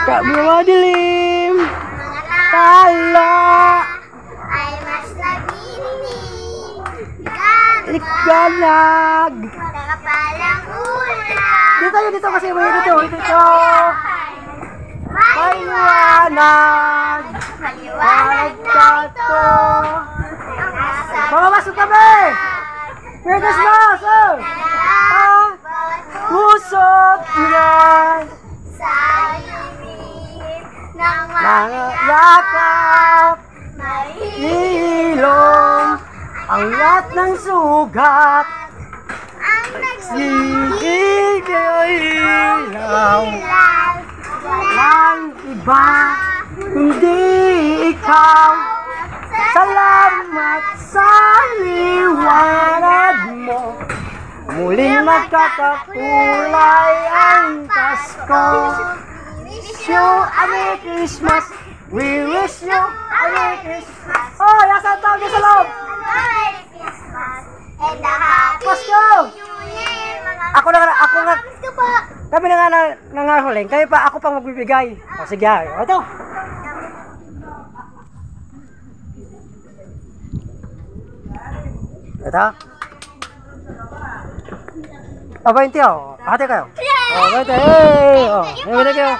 Tak madilim. Tala. Ay mas nabining. Ikanag. Nakapalang ulan. Dito kasi may dito. Maliwanag. Maliwanag na ito. Papapasok kami! Merry Christmas! Pusot yan! Sa ibig ng Mga yakap! Ilong! Ang lahat ng sugat! ang Sigig ilaw! Walang iba! Kundi ikaw! Salamat sa liwanag mo. Muling magkakakulay ang Pasko. Wish you a Merry Christmas. We wish you a Merry Christmas. Oh, yasa tao niyo sa loob. Merry Christmas and a Happy Pasko! New Year, mga Ako nga, Pasko po. kami na nga nangahuling. Kayo pa, ako pang magbibigay. O sige, ito. Ito. O, 20 o. Hati kayo. O, 20. Hey! O, may kayo.